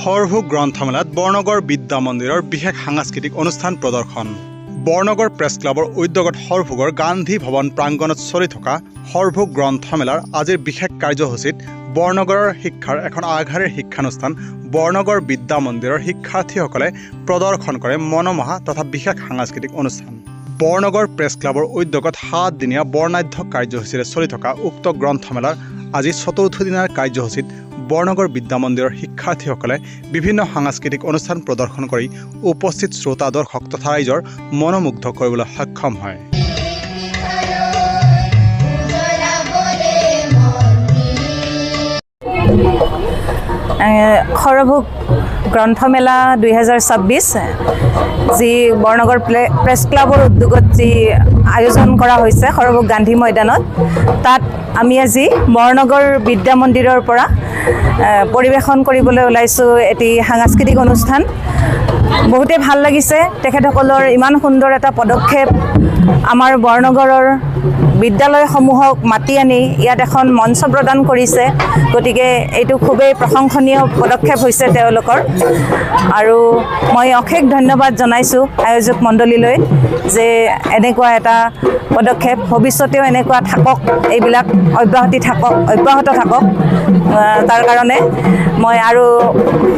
সৰভোগ গ্ৰন্থমেলাত বৰনগৰ বিদ্যা মন্দিৰৰ বিশেষ সাংস্কৃতিক অনুষ্ঠান প্ৰদৰ্শন। বৰনগৰ প্ৰেছ ক্লাবৰ উদ্যোগত সৰভোগৰ গান্ধী ভৱন প্ৰাংগণত চলি থকা সৰভোগ গ্ৰন্থমেলাৰ আজিৰ বিশেষ কাৰ্যসূচীত বৰনগৰৰ শিক্ষাৰ এখন আগশাৰীৰ শিক্ষানুষ্ঠান বৰনগৰ বিদ্যা মন্দিৰৰ শিক্ষাৰ্থীসকলে প্ৰদৰ্শন কৰে মনোমোহা তথা বিশেষ সাংস্কৃতিক অনুষ্ঠান। বৰনগৰ প্ৰেছ ক্লাবৰ উদ্যোগত 7 দিনীয়া বৰ্ণাঢ্য কাৰ্যসূচীৰে চলি থকা উক্ত গ্ৰন্থমেলাৰ আজি 4ৰ্থ দিনৰ কাৰ্যসূচীত বৰনগৰ বিদ্যা মন্দিৰৰ শিক্ষাৰ্থীসকলে বিভিন্ন সাংস্কৃতিক অনুষ্ঠান প্ৰদৰ্শন কৰি উপস্থিত শ্ৰোতা দৰ্শক তথা ৰাইজৰ মনোমুগ্ধ কৰিবলৈ সক্ষম হয়। সৰভোগ গ্ৰন্থমেলা 2026 যি বৰনগৰ প্ৰেছ ক্লাবৰ উদ্যোগত যি আয়োজন কৰা হৈছে সৰভোগ গান্ধী ময়দানত, তাত আমি আজি বৰনগৰ বিদ্যা মন্দিৰৰ পৰা পৰিৱেশন কৰিবলৈ ওলাইছোঁ এটি সাংস্কৃতিক অনুষ্ঠান। বহুতে ভাল লাগিছে তেখেতসকলৰ ইমান সুন্দৰ এটা পদক্ষেপ। আমাৰ বৰনগৰৰ বিদ্যালয়সমূহক মাতি আনি ইয়াত এখন মঞ্চ প্ৰদান কৰিছে, গতিকে এইটো খুবেই প্ৰশংসনীয় পদক্ষেপ হৈছে তেওঁলোকৰ। আৰু মই অশেষ ধন্যবাদ জনাইছোঁ আয়োজক মণ্ডলীলৈ যে এনেকুৱা এটা পদক্ষেপ ভৱিষ্যতেও এনেকুৱা থাকক, এইবিলাক অব্যাহত থাকক। তাৰ কাৰণে মই আৰু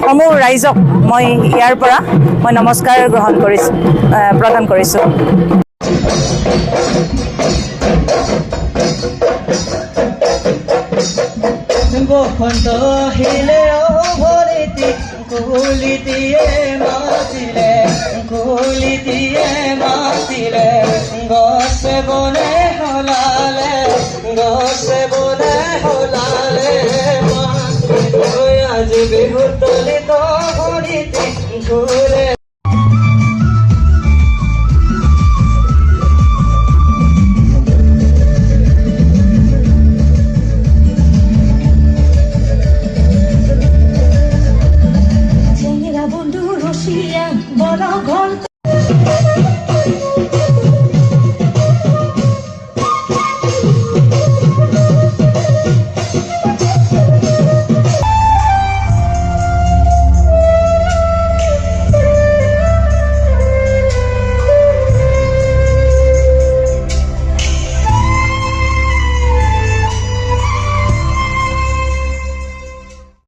সমূহ ৰাইজক মই ইয়াৰ পৰা মই নমস্কাৰ প্ৰদান কৰিছোঁ। বসন্ত আহিলে ভৰিতি কুলিতিয়ে মাতিলে গছে বনে হলালে আজি বিহুত